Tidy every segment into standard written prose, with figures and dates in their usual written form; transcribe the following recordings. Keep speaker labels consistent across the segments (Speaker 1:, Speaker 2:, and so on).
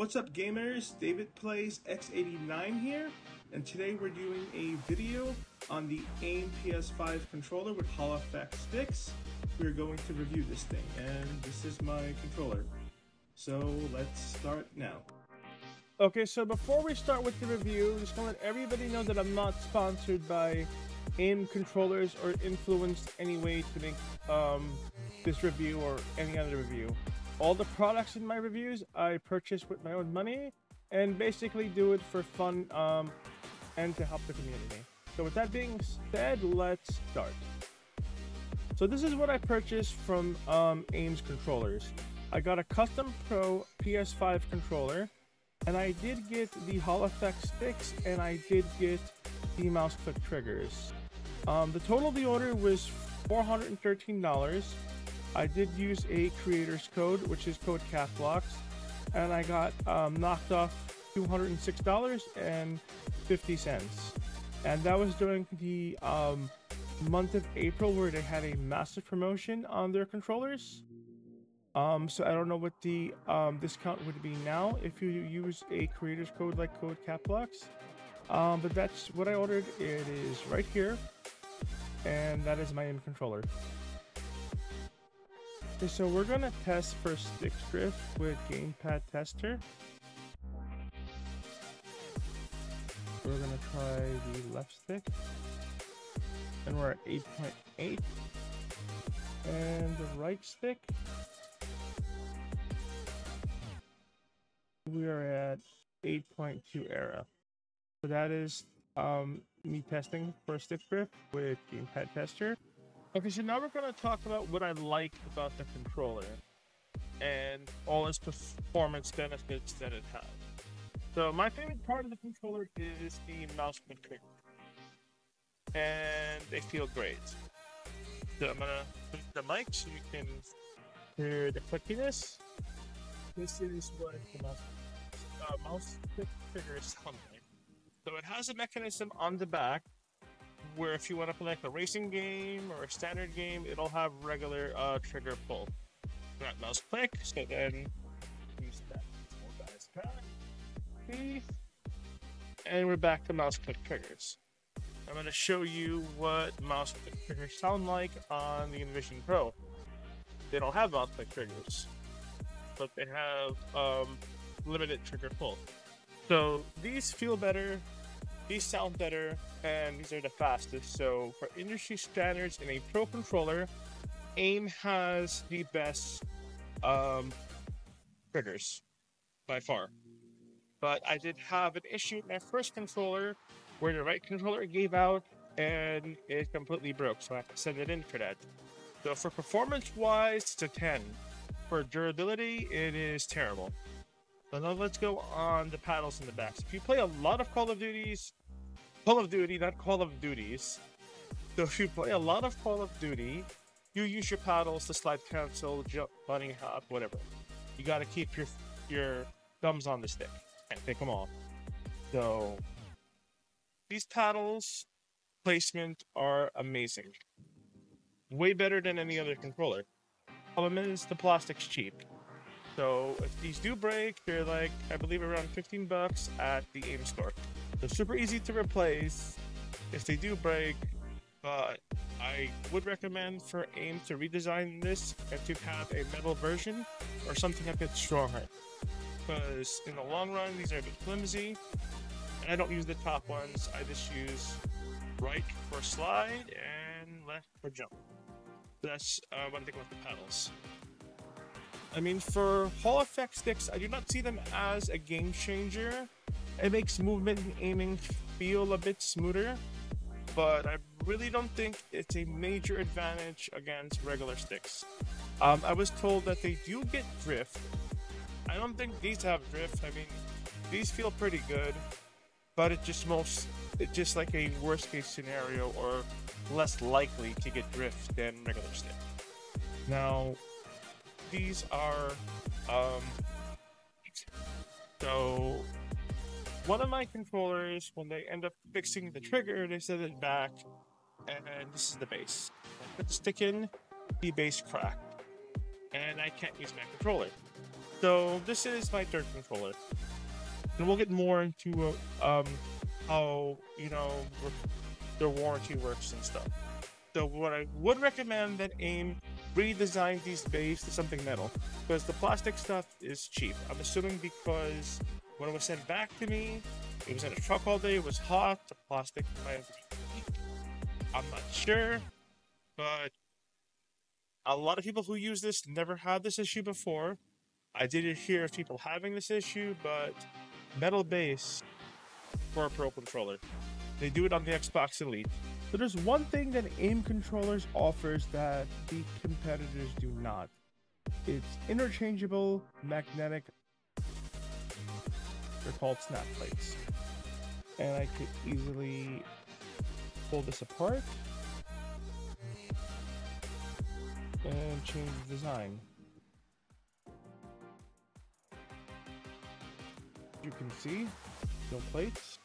Speaker 1: What's up gamers, David Plays X89 here, and today we're doing a video on the AIM PS5 controller with BlackyoshiX sticks. We're going to review this thing, and this is my controller. So let's start now. Okay, so before we start with the review, just want to let everybody know that I'm not sponsored by AIM controllers or influenced any way to make this review or any other review. All the products in my reviews I purchase with my own money and basically do it for fun and to help the community. So with that being said, let's start. So this is what I purchased from AIM's controllers. I got a custom Pro PS5 controller, and I did get the BlackyoshiX sticks, and I did get the mouse click triggers. The total of the order was $413. I did use a creator's code, which is code CAPLOX, and I got knocked off $206.50. And that was during the month of April, where they had a massive promotion on their controllers. So I don't know what the discount would be now if you use a creator's code like code CAPLOX. But that's what I ordered. It is right here, and that is my AIM controller. Okay, so we're gonna test for stick drift with Gamepad Tester. We're gonna try the left stick, and we're at 8.8, and the right stick, we are at 8.2 era. So that is me testing for stick drift with Gamepad Tester. Okay, so now we're going to talk about what I like about the controller and all its performance benefits that it has. So my favorite part of the controller is the mouse click trigger, and they feel great. So I'm going to put the mic so you can hear the clickiness. This is what the mouse click trigger sounds like. So it has a mechanism on the back where if you want to play like a racing game or a standard game, it'll have regular trigger pull. Not mouse click, so then use that. And we're back to mouse click triggers. I'm going to show you what mouse click triggers sound like on the Envision Pro. They don't have mouse click triggers, but they have limited trigger pull. So these feel better, these sound better, and these are the fastest. So for industry standards in a Pro controller, AIM has the best triggers by far. But I did have an issue with my first controller where the right controller gave out and it completely broke, so I have to send it in for that. So for performance-wise, it's a 10. For durability, it is terrible. So now let's go on the paddles in the back. So if you play a lot of Call of Duty, not Call of Duties. So if you play a lot of Call of Duty, you use your paddles to slide cancel, jump, bunny hop, whatever. You gotta keep your thumbs on the stick and take them off. So these paddles placement are amazing. Way better than any other controller. Problem is the plastic's cheap. So if these do break, they're like, I believe around 15 bucks at the AIM store. They're super easy to replace if they do break, but I would recommend for AIM to redesign this and to have a metal version or something a bit stronger. Because in the long run, these are a bit flimsy, and I don't use the top ones. I just use right for slide and left for jump. So that's one thing with the pedals. I mean, for BlackyoshiX sticks, I do not see them as a game changer. It makes movement and aiming feel a bit smoother, but I really don't think it's a major advantage against regular sticks. I was told that they do get drift. I don't think these have drift. I mean, these feel pretty good, but it's just like a worst case scenario or less likely to get drift than regular stick. Now, these are so one of my controllers, when they end up fixing the trigger, they set it back, and this is the base. I put the stick in, the base cracked, and I can't use my controller. So this is my third controller, and we'll get more into how their warranty works and stuff. So what I would recommend that AIM redesign these bays to something metal, because the plastic stuff is cheap. I'm assuming because when it was sent back to me, it was in a truck all day, it was hot, the plastic might have been weak. I'm not sure, but a lot of people who use this never had this issue before. I didn't hear of people having this issue, but metal base for a Pro controller. They do it on the Xbox Elite.
Speaker 2: So there's one thing that AIM controllers offers that the competitors do not. It's interchangeable magnetic, they're called snap plates. And I could easily pull this apart and change the design. You can see, no plates.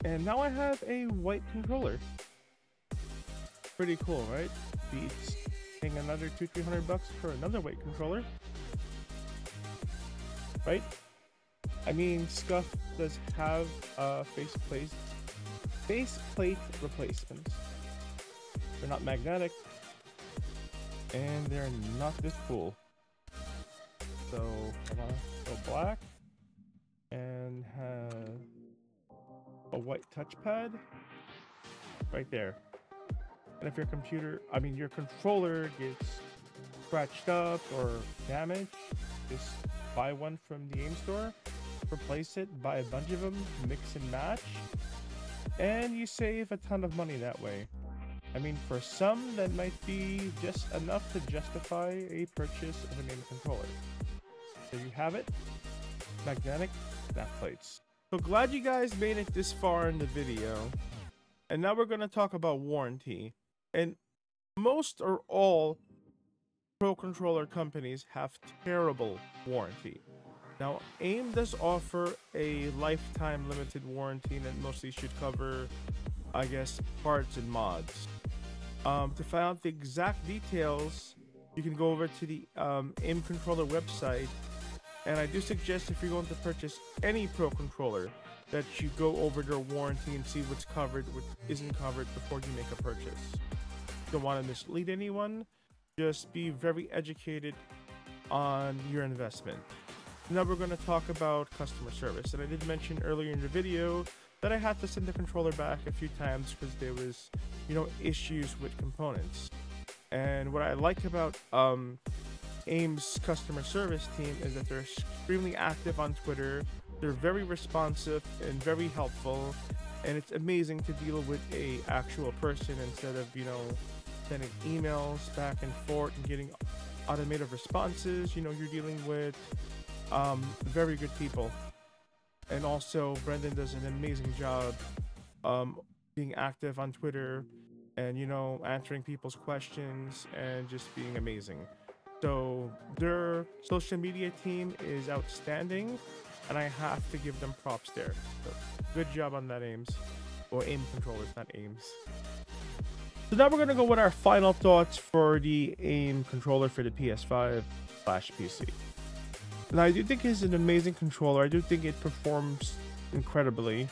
Speaker 2: And now I have a white controller. Pretty cool, right? Beats paying another $200-300 for another white controller. Right? I mean, Scuff does have faceplate replacements. They're not magnetic, and they're not this cool. So I'm gonna go black and have a white touchpad right there. And if your your controller gets scratched up or damaged, just buy one from the AIM store, replace it, buy a bunch of them, mix and match, and you save a ton of money that way. I mean, for some, that might be just enough to justify a purchase of an AIM controller. There you have it, magnetic snap plates. So glad you guys made it this far in the video. And now we're going to talk about warranty. And most or all Pro controller companies have terrible warranty. Now, AIM does offer a lifetime limited warranty that mostly should cover, I guess, parts and mods. To find out the exact details, you can go over to the AIM controller website. And I do suggest if you're going to purchase any Pro controller that you go over their warranty and see what's covered, what isn't covered before you make a purchase. Don't want to mislead anyone. Just be very educated on your investment. Now we're going to talk about customer service. And I did mention earlier in the video that I had to send the controller back a few times because there was, issues with components. And what I like about AIM's customer service team is that they're extremely active on Twitter. They're very responsive and very helpful, and it's amazing to deal with a actual person instead of sending emails back and forth and getting automated responses. You're dealing with very good people. And also Brendan does an amazing job being active on Twitter and answering people's questions and just being amazing. So their social media team is outstanding, and I have to give them props there. So good job on that, AIMS. Or AIM controllers, not AIMS. So now we're going to go with our final thoughts for the AIM controller for the PS5/PC. Now, I do think it's an amazing controller. I do think it performs incredibly.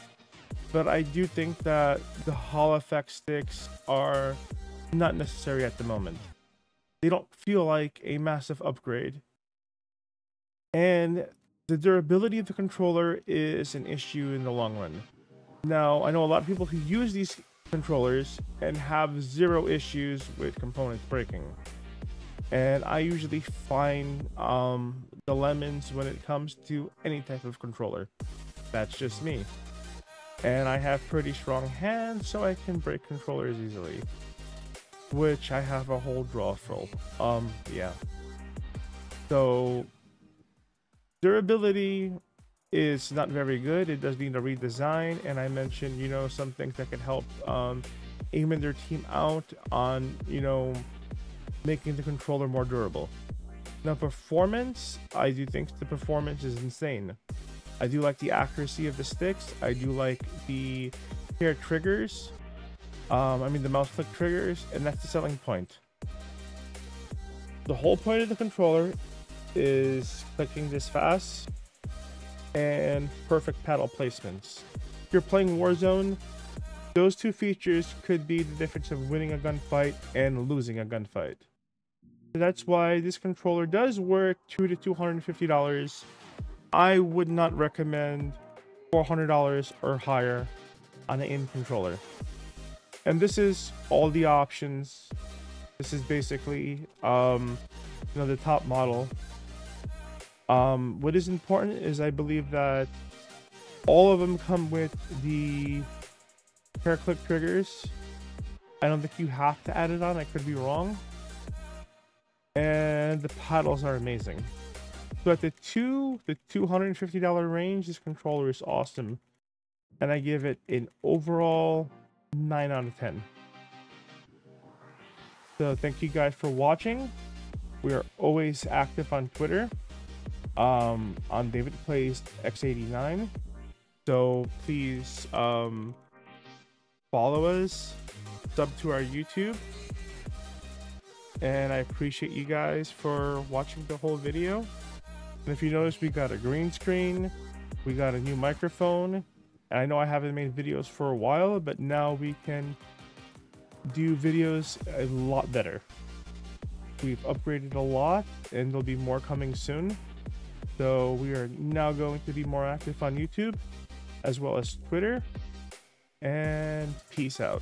Speaker 2: But I do think that the Hall effect sticks are not necessary at the moment. They don't feel like a massive upgrade. And the durability of the controller is an issue in the long run. Now, I know a lot of people who use these controllers and have zero issues with components breaking. And I usually find the lemons when it comes to any type of controller. That's just me. And I have pretty strong hands, so I can break controllers easily. Which I have a whole drawer full. Yeah. So durability is not very good. It does need a redesign, and I mentioned some things that could help AIM and their team out on making the controller more durable. Now performance, I do think the performance is insane. I do like the accuracy of the sticks. I do like the hair triggers. the mouse click triggers, and that's the selling point. The whole point of the controller is clicking this fast and perfect paddle placements. If you're playing Warzone, those two features could be the difference of winning a gunfight and losing a gunfight. That's why this controller does work $200 to $250. I would not recommend $400 or higher on an aim controller. And this is all the options. This is basically the top model. What is important is I believe that all of them come with the pair click triggers. I don't think you have to add it on. I could be wrong. And the paddles are amazing. So at the $250 range, this controller is awesome. And I give it an overall 9 out of 10. So thank you guys for watching. We are always active on Twitter. On David Plays X89. So please follow us, sub to our YouTube. And I appreciate you guys for watching the whole video. And if you notice, we got a green screen, we got a new microphone, and I know I haven't made videos for a while, but now we can do videos a lot better. We've upgraded a lot, and there'll be more coming soon. So we are now going to be more active on YouTube, as well as Twitter, and peace out.